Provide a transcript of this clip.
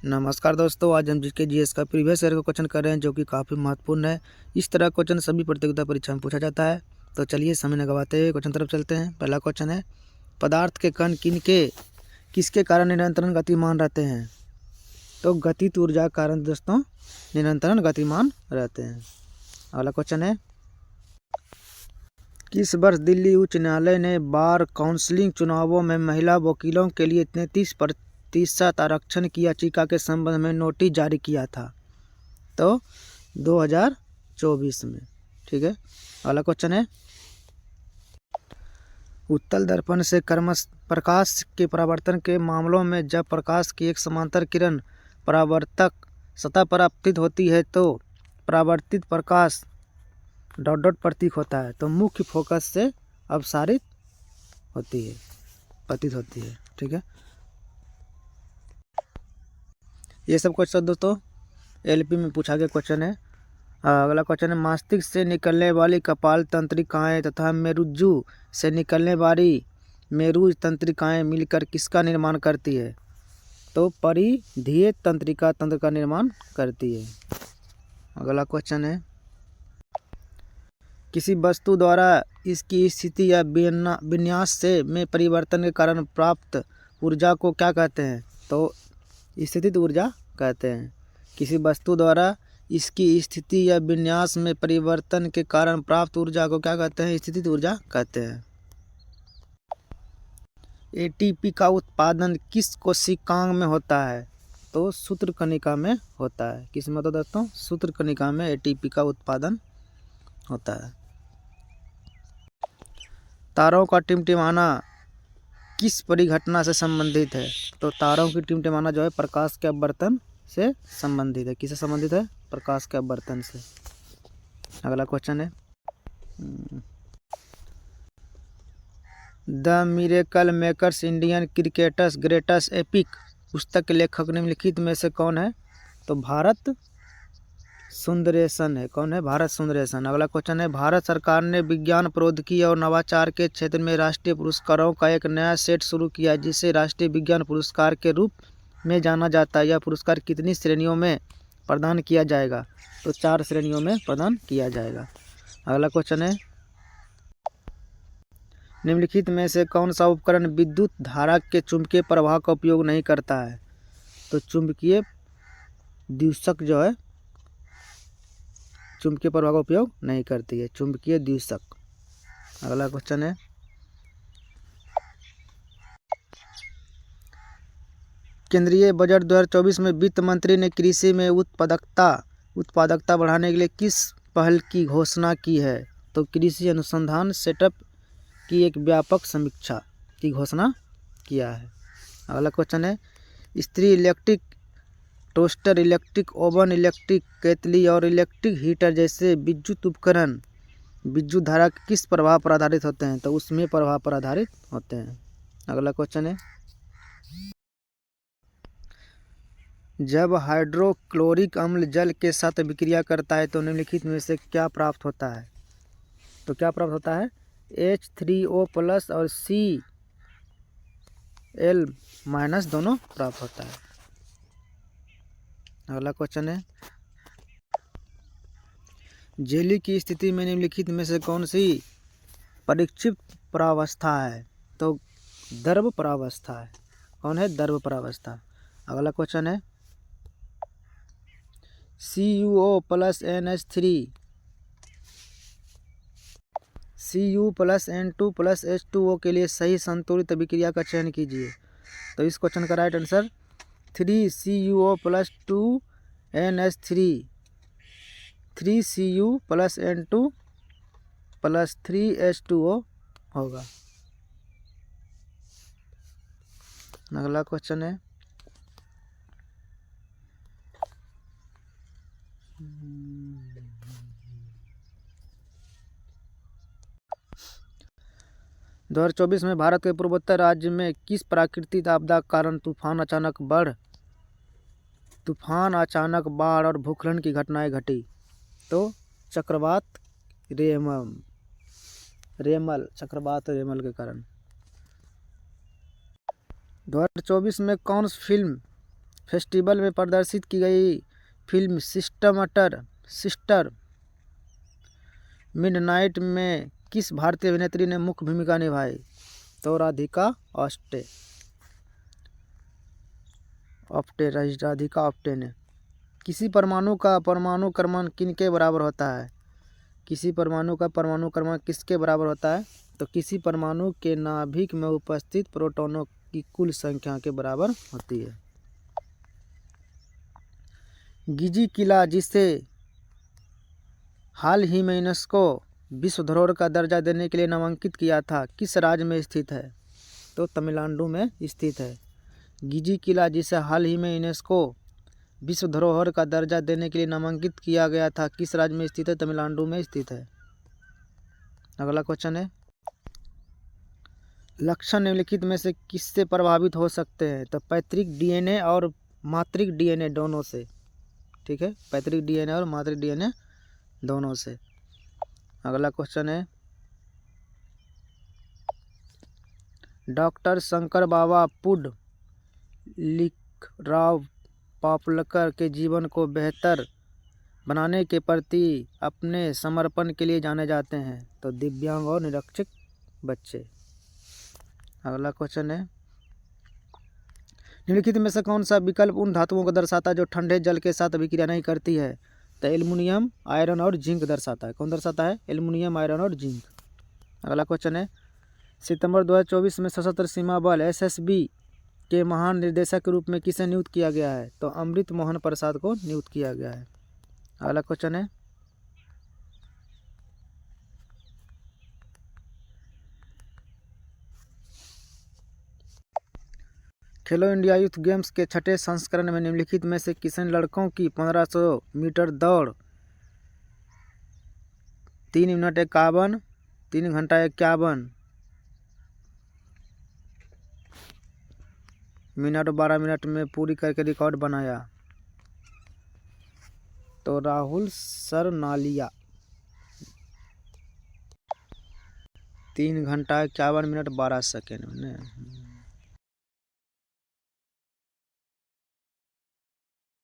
नमस्कार दोस्तों, आज हम जीके जीएस का प्रीवियस ईयर का क्वेश्चन कर रहे हैं जो कि काफ़ी महत्वपूर्ण है। इस तरह क्वेश्चन सभी प्रतियोगिता परीक्षा में पूछा जाता है। तो चलिए समय न गवाते हुए क्वेश्चन तरफ चलते हैं। पहला क्वेश्चन है, पदार्थ के कण किसके कारण निरंतर गतिमान रहते हैं? तो गतिज ऊर्जा के कारण दोस्तों निरंतर गतिमान रहते हैं। अगला क्वेश्चन है, किस वर्ष दिल्ली उच्च न्यायालय ने बार काउंसिल चुनावों में महिला वकीलों के लिए 33% आरक्षण की याचिका के संबंध में नोटिस जारी किया था? तो 2024 में। ठीक है। अगला क्वेश्चन है, उत्तल दर्पण से प्रकाश के परावर्तन के मामलों में जब प्रकाश की एक समांतर किरण परावर्तक सतह पर आपतित होती है तो परावर्तित प्रकाश ... प्रतीक होता है, तो मुख्य फोकस से अपसारित होती है, पतित होती है। ठीक है। ये सब क्वेश्चन दोस्तों एलपी में पूछा गया क्वेश्चन है। अगला क्वेश्चन है, मस्तिष्क से निकलने वाली कपाल तंत्रिकाएं तथा मेरुज्जु से निकलने वाली मेरुज तंत्रिकाएं मिलकर किसका निर्माण करती है? तो परिधीय तंत्रिका तंत्र का निर्माण करती है। अगला क्वेश्चन है, किसी वस्तु द्वारा इसकी स्थिति या विन्यास से में परिवर्तन के कारण प्राप्त ऊर्जा को क्या कहते हैं? तो स्थितिज ऊर्जा कहते हैं। किसी वस्तु द्वारा इसकी स्थिति या विन्यास में परिवर्तन के कारण प्राप्त ऊर्जा को क्या कहते हैं? स्थितिज ऊर्जा कहते हैं। एटीपी का उत्पादन किस कोशिकांग में होता है? तो सूत्रकणिका में होता है। किस में होता है दोस्तों? सूत्रकणिका में एटीपी का उत्पादन होता है। तारों का टिमटिमाना किस परिघटना से संबंधित है? तो तारों की टिमटिमाना जो है प्रकाश के अपवर्तन से संबंधित है। किससे संबंधित है? प्रकाश के अपवर्तन से। अगला क्वेश्चन है, the miracle makers Indian cricketers greatest epic पुस्तक के लेखक निम्नलिखित में से कौन है? तो भारत सुंदरेशन है। कौन है? भारत सुंदरेशन। अगला क्वेश्चन है, भारत सरकार ने विज्ञान प्रौद्योगिकी और नवाचार के क्षेत्र में राष्ट्रीय पुरस्कारों का एक नया सेट शुरू किया है जिसे राष्ट्रीय विज्ञान पुरस्कार के रूप में जाना जाता है। यह पुरस्कार कितनी श्रेणियों में प्रदान किया जाएगा? तो 4 श्रेणियों में प्रदान किया जाएगा। अगला क्वेश्चन है, निम्नलिखित में से कौन सा उपकरण विद्युत धारा के चुंबकीय प्रवाह का उपयोग नहीं करता है? तो चुंबकीय द्योतक जो है चुंबकीय प्रवाह का उपयोग नहीं करती है, चुंबकीय द्योतक। अगला क्वेश्चन है, केंद्रीय बजट 2024 में वित्त मंत्री ने कृषि में उत्पादकता बढ़ाने के लिए किस पहल की घोषणा की है? तो कृषि अनुसंधान सेटअप की एक व्यापक समीक्षा की घोषणा किया है। अगला क्वेश्चन है, इस्त्री, electric toaster, electric oven, electric केतली और इलेक्ट्रिक हीटर जैसे विद्युत उपकरण विद्युत धारा के किस प्रभाव पर आधारित होते हैं? तो उसमें प्रभाव पर आधारित होते हैं। अगला क्वेश्चन है, जब हाइड्रोक्लोरिक अम्ल जल के साथ विक्रिया करता है तो निम्नलिखित में से क्या प्राप्त होता है? तो क्या प्राप्त होता है? H3O+ और Cl- दोनों प्राप्त होता है। अगला क्वेश्चन है, जेली की स्थिति में निम्नलिखित में से कौन सी परीक्षित परावस्था है? तो द्रव परावस्था है। कौन है? द्रव परावस्था। अगला क्वेश्चन है, Cu+N2H2O के लिए सही संतुलित अभिक्रिया का चयन कीजिए। तो इस क्वेश्चन का राइट आंसर 3Cu+N2 होगा। अगला क्वेश्चन है, दो 2024 में भारत के पूर्वोत्तर राज्य में किस प्राकृतिक आपदा के कारण तूफान, अचानक बाढ़ और भूस्खलन की घटनाएं घटी? तो चक्रवात रेमल के कारण। 2024 में कौन सी फिल्म फेस्टिवल में प्रदर्शित की गई फिल्म सिस्टर मिडनाइट में किस भारतीय अभिनेत्री ने मुख्य भूमिका निभाई? तो राधिका आप्टे ने। किसी परमाणु का परमाणु क्रमांक किन के बराबर होता है? किसी परमाणु का परमाणु क्रमांक किसके बराबर होता है? तो किसी परमाणु के नाभिक में उपस्थित प्रोटॉनों की कुल संख्या के बराबर होती है। गिजी किला, जिसे हाल ही में यूनेस्को विश्व धरोहर का दर्जा देने के लिए नामांकित किया था, किस राज्य में स्थित है? तो तमिलनाडु में स्थित है। गिजी किला, जिसे हाल ही में यूनेस्को विश्व धरोहर का दर्जा देने के लिए नामांकित किया गया था, किस राज्य में स्थित है? तमिलनाडु में स्थित है। अगला क्वेश्चन है, लक्षण निम्नलिखित में से किससे प्रभावित हो सकते हैं? तो पैतृक डीएनए और मातृक डीएनए दोनों से। ठीक है, पैतृक डीएनए और मातृक डीएनए दोनों से। अगला क्वेश्चन है, डॉक्टर शंकर बाबा पुंडलिकराव पापलकर के जीवन को बेहतर बनाने के प्रति अपने समर्पण के लिए जाने जाते हैं। तो दिव्यांग और निरक्षर बच्चे। अगला क्वेश्चन है, निम्नलिखित में से कौन सा विकल्प उन धातुओं को दर्शाता है जो ठंडे जल के साथ अभिक्रिया नहीं करती है? तो एल्युमिनियम, आयरन और जिंक दर्शाता है। कौन दर्शाता है? एल्युमिनियम, आयरन और जिंक। अगला क्वेश्चन है, सितंबर 2024 में सशस्त्र सीमा बल एसएसबी के महानिदेशक के रूप में किसे नियुक्त किया गया है? तो अमृत मोहन प्रसाद को नियुक्त किया गया है। अगला क्वेश्चन है, खेलो इंडिया यूथ गेम्स के छठे संस्करण में निम्नलिखित में से किसने लड़कों की 1500 मीटर दौड़ 3 घंटा 51 मिनट 12 मिनट में पूरी करके रिकॉर्ड बनाया? तो राहुल सरनालिया। 3 घंटा 51 मिनट 12 सेकेंड में।